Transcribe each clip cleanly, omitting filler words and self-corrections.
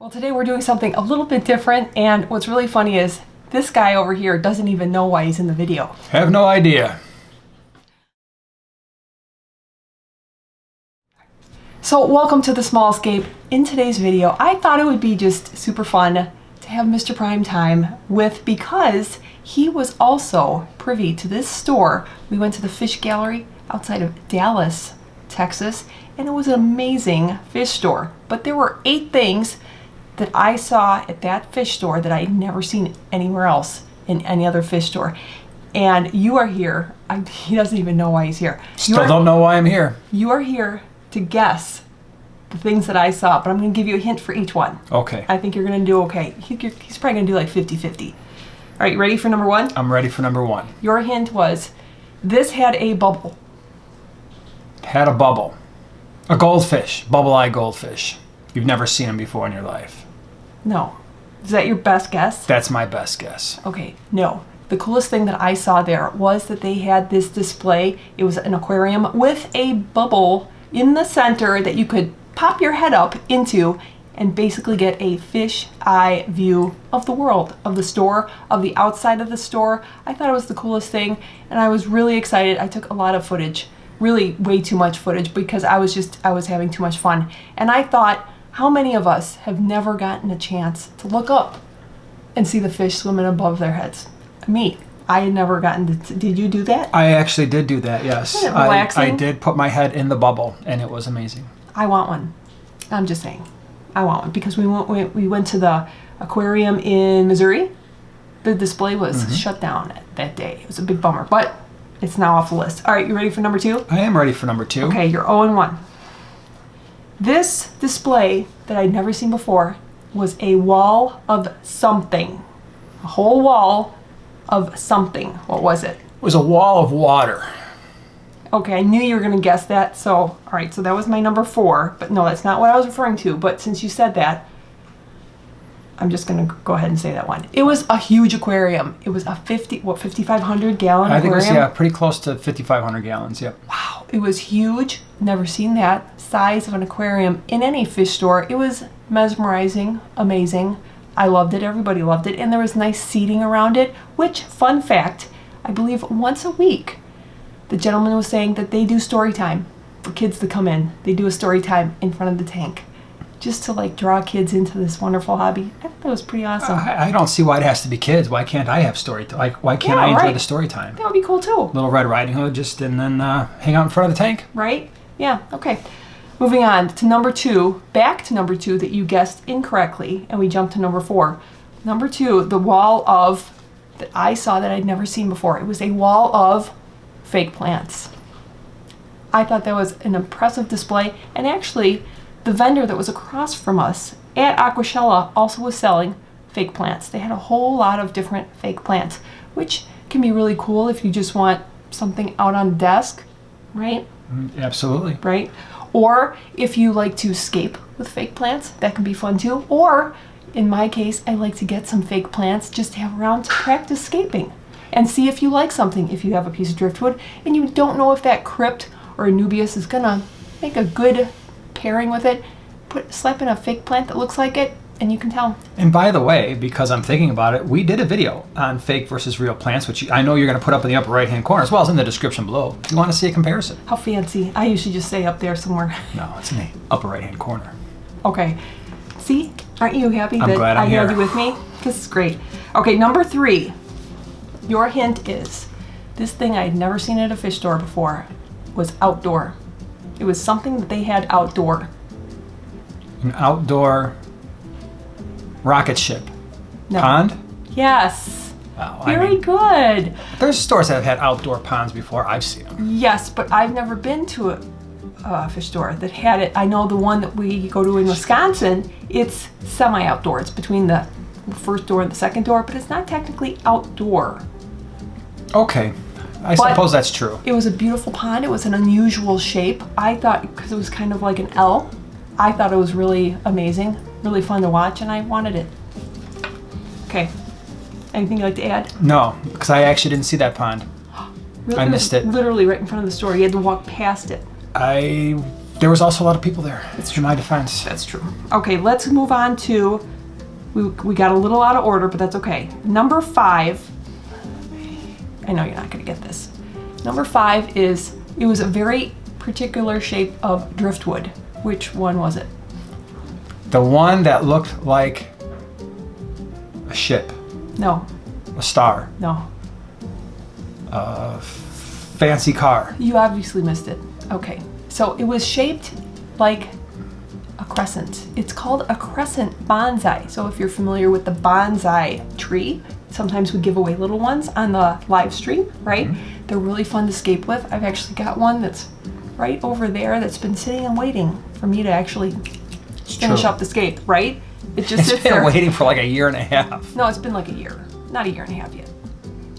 Well, today we're doing something a little bit different, and what's really funny is this guy over here doesn't even know why he's in the video. Have no idea. So welcome to The Small Escape. In today's video, I thought it would be just super fun to have Mr. Prime Time with, because he was also privy to this store. We went to the fish gallery outside of Dallas, Texas, and it was an amazing fish store. But there were 8 things that I saw at that fish store that I'd never seen anywhere else in any other fish store. And you are here. He doesn't even know why he's here. Still don't know why I'm here. You are here to guess the things that I saw, but I'm going to give you a hint for each one. Okay. I think you're going to do okay. He's probably going to do like 50-50. All right, you ready for number 1? I'm ready for number 1. Your hint was, this had a bubble. Had a bubble. A goldfish. Bubble-eye goldfish. You've never seen them before in your life. No. Is that your best guess? That's my best guess. Okay, no. The coolest thing that I saw there was that they had this display. It was an aquarium with a bubble in the center that you could pop your head up into and basically get a fish eye view of the world, of the store, of the outside of the store. I thought it was the coolest thing, and I was really excited. I took a lot of footage, really way too much footage, because I was having too much fun. And I thought, how many of us have never gotten a chance to look up and see the fish swimming above their heads? Me. I had never gotten to. Did you do that? I actually did do that, yes. Isn't it relaxing? I did put my head in the bubble, and it was amazing. I want one. I'm just saying. I want one, because we went to the aquarium in Missouri. The display was shut down that day. It was a big bummer, but it's now off the list. All right, you ready for number 2? I am ready for number 2. Okay, you're 0-1. This display that I'd never seen before was a wall of something. A whole wall of something. What was it? It was a wall of water. Okay, I knew you were going to guess that. So, all right, so that was my number 4. But no, that's not what I was referring to. But since you said that, I'm just going to go ahead and say that one. It was a huge aquarium. It was a 5,500 gallon aquarium. I think it was, yeah, pretty close to 5,500 gallons, yep. Wow, it was huge. Never seen that size of an aquarium in any fish store. It was mesmerizing, amazing. I loved it. Everybody loved it. And there was nice seating around it, which, fun fact, I believe once a week, the gentleman was saying that they do story time for kids to come in. They do a story time in front of the tank, just to like draw kids into this wonderful hobby. I thought that was pretty awesome. I don't see why it has to be kids. Why can't I have story time? Like, why can't I enjoy the story time? That would be cool too. Little Red Riding Hood, and then hang out in front of the tank. Right? Yeah, okay. Moving on to number 2, back to number 2 that you guessed incorrectly, and we jumped to number 4. Number 2, the wall of, that I saw that I'd never seen before. It was a wall of fake plants. I thought that was an impressive display, and actually, the vendor that was across from us at Aquashella also was selling fake plants. They had a whole lot of different fake plants, which can be really cool if you just want something out on the desk, right? Absolutely. Right? Or if you like to escape with fake plants, that can be fun too. Or, in my case, I like to get some fake plants just to have around to practice escaping and see if you like something. If you have a piece of driftwood and you don't know if that crypt or Anubias is gonna make a good pairing with it, slap in a fake plant that looks like it, and you can tell. And by the way, because I'm thinking about it, we did a video on fake versus real plants, which I know you're going to put up in the upper right-hand corner, as well as in the description below, if you want to see a comparison. How fancy. I usually just say up there somewhere. No, it's in the upper right-hand corner. Okay. See? Aren't you happy I'm that glad I'm I had here. you with me? This is great. Okay, number 3. Your hint is, this thing I had never seen at a fish store before was outdoor. It was something that they had outdoor. An outdoor rocket ship. No. Pond? Yes. Wow, Very good. There's stores that have had outdoor ponds before. I've seen them. Yes, but I've never been to a fish store that had it. I know the one that we go to in Wisconsin, it's semi-outdoor. It's between the first door and the second door, but it's not technically outdoor. Okay. I suppose that's true. It was a beautiful pond. It was an unusual shape. I thought, because it was kind of like an L, I thought it was really amazing, really fun to watch, and I wanted it. Okay. Anything you'd like to add? No, because I actually didn't see that pond. Really, I missed it. Literally right in front of the store. You had to walk past it. I There was also a lot of people there. It's in my defense. That's true. Okay, let's move on to, we got a little out of order, but that's okay. Number 5, I know you're not gonna get this. Number 5 is, it was a very particular shape of driftwood. Which one was it? The one that looked like a ship, No, a star, no. a fancy car. You obviously missed it. Okay, so it was shaped like a crescent. It's called a crescent bonsai. So if you're familiar with the bonsai tree, sometimes we give away little ones on the live stream, right? Mm-hmm. They're really fun to scape with. I've actually got one that's right over there that's been sitting and waiting for me to actually finish up the scape, right? It just sits there. It's been waiting for like a year and a half. No, it's been like a year. Not a year and a half yet.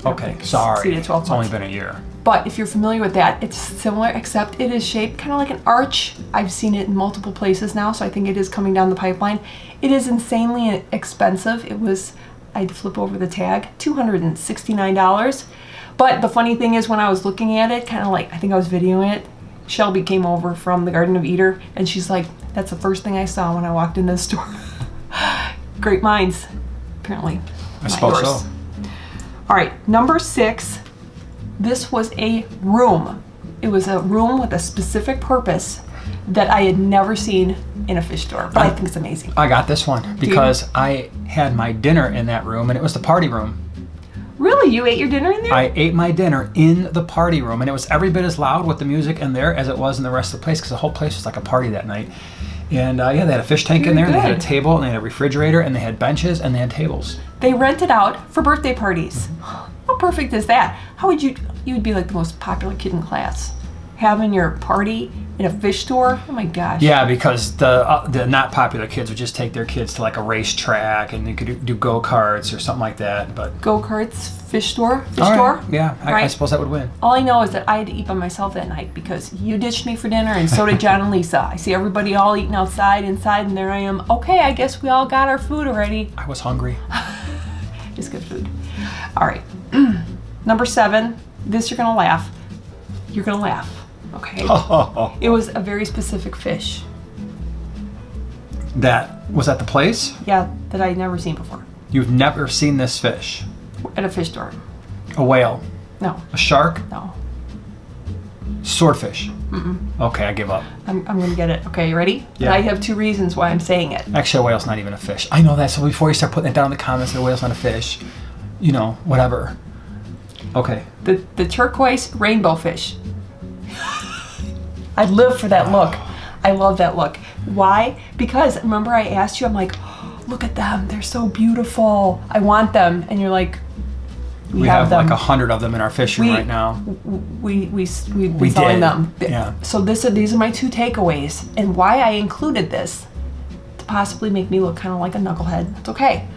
Okay, sorry. It's 12 months. Only been a year. But if you're familiar with that, it's similar, except it is shaped kind of like an arch. I've seen it in multiple places now, so I think it is coming down the pipeline. It is insanely expensive. It was, I'd flip over the tag, $269. But the funny thing is, when I was looking at it, kind of like, I think I was videoing it, Shelby came over from the Garden of Eden, and she's like, that's the first thing I saw when I walked into the store. Great minds, apparently. I suppose so. All right, number 6. This was a room. It was a room with a specific purpose that I had never seen in a fish store, but I think it's amazing. I got this one because I had my dinner in that room, and it was the party room. Really? You ate your dinner in there? I ate my dinner in the party room, and it was every bit as loud with the music in there as it was in the rest of the place, because the whole place was like a party that night. And yeah, they had a fish tank in there, and they had a table, and they had a refrigerator, and they had benches, and they had tables. They rented out for birthday parties. How perfect is that? How would you would be like the most popular kid in class, having your party in a fish store? Oh my gosh. Yeah, because the not popular kids would just take their kids to like a racetrack, and they could do go-karts or something like that. But go-karts, fish store. Yeah, I suppose that would win. All I know is that I had to eat by myself that night because you ditched me for dinner, and so did John and Lisa. I see everybody all eating outside, inside, and there I am. Okay, I guess we all got our food already. I was hungry. It's good food. All right. Number 7. This you're gonna laugh. You're gonna laugh. Okay. It was a very specific fish. That was at the place? Yeah, that I'd never seen before. You've never seen this fish? At a fish store. A whale? No. A shark? No. Swordfish? Okay, I give up. I'm gonna get it. Okay, you ready? Yeah. And I have 2 reasons why I'm saying it. Actually, a whale's not even a fish. I know that, so before you start putting it down in the comments that a whale's not a fish, you know, whatever. Okay. The turquoise rainbow fish. I live for that look. I love that look. Why? Because remember I asked you, I'm like, oh, look at them. They're so beautiful. I want them. And you're like, we have them. Like 100 of them in our fish room right now. We've been selling them. Yeah. So these are my 2 takeaways. And why I included this, to possibly make me look kind of like a knucklehead. It's okay.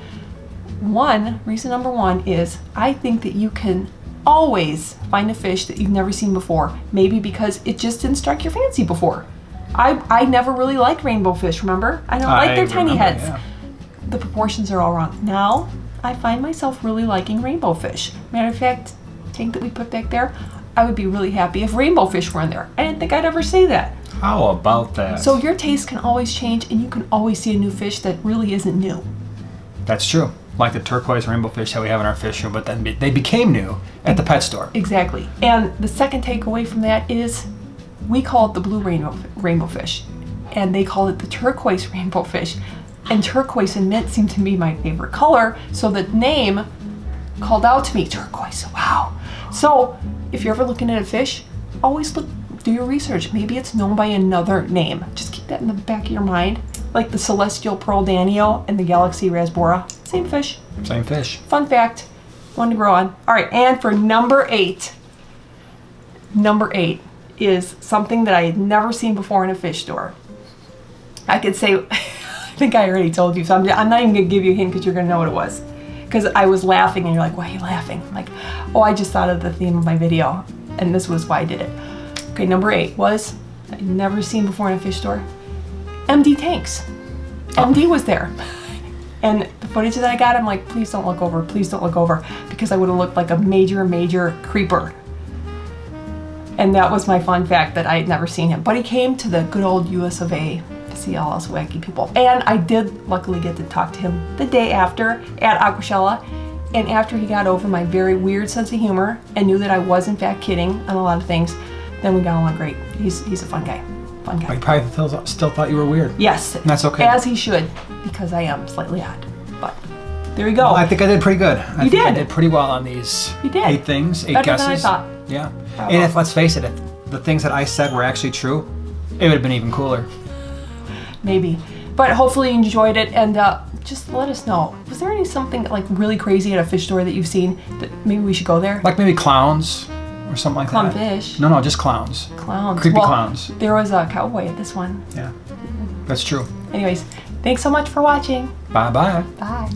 Reason number 1 is I think that you can always find a fish that you've never seen before. Maybe because it just didn't strike your fancy before. I never really liked rainbow fish, remember? I don't like their tiny heads. Yeah. The proportions are all wrong. Now, I find myself really liking rainbow fish. Matter of fact, tank that we put back there, I would be really happy if rainbow fish were in there. I didn't think I'd ever say that. How about that? So your taste can always change, and you can always see a new fish that really isn't new. That's true. Like the turquoise rainbow fish that we have in our fish room, but then they became new at the pet store. Exactly. And the second takeaway from that is we call it the blue rainbow fish, and they call it the turquoise rainbow fish. And turquoise and mint seem to be my favorite color, so the name called out to me, turquoise. Wow. So if you're ever looking at a fish, always do your research. Maybe it's known by another name. Just keep that in the back of your mind. Like the celestial pearl danio and the galaxy rasbora. Same fish. Same fish. Fun fact. One to grow on. All right, and for number 8. Number 8 is something that I had never seen before in a fish store. I could say, I think I already told you, so I'm not even going to give you a hint because you're going to know what it was. Because I was laughing and you're like, why are you laughing? I'm like, oh, I just thought of the theme of my video and this was why I did it. Okay, number 8 was, I'd never seen before in a fish store, MD tanks. MD was there. And the footage that I got, I'm like, please don't look over, because I would have looked like a major creeper. And that was my fun fact that I had never seen him. But he came to the good old US of A to see all those wacky people. And I did luckily get to talk to him the day after at Aquashella. And after he got over my very weird sense of humor and knew that I was in fact kidding on a lot of things, then we got along great. He's a fun guy. Fun guy. He probably still thought you were weird. Yes. And that's okay. As he should, because I am slightly odd. But there you go. Well, I think I did pretty good. I think I did pretty well on these You did. 8 things, 8 Better guesses. than I thought. Yeah. Bravo. And if, let's face it, if the things that I said were actually true, it would have been even cooler. Maybe. But hopefully you enjoyed it, and just let us know. Was there something like really crazy at a fish store that you've seen that maybe we should go there? Like maybe clowns or something like that. Clownfish. No, just clowns. Clowns. Creepy Well, clowns. There was a cowboy at this one. Yeah. That's true. Anyways, thanks so much for watching. Bye-bye. Bye.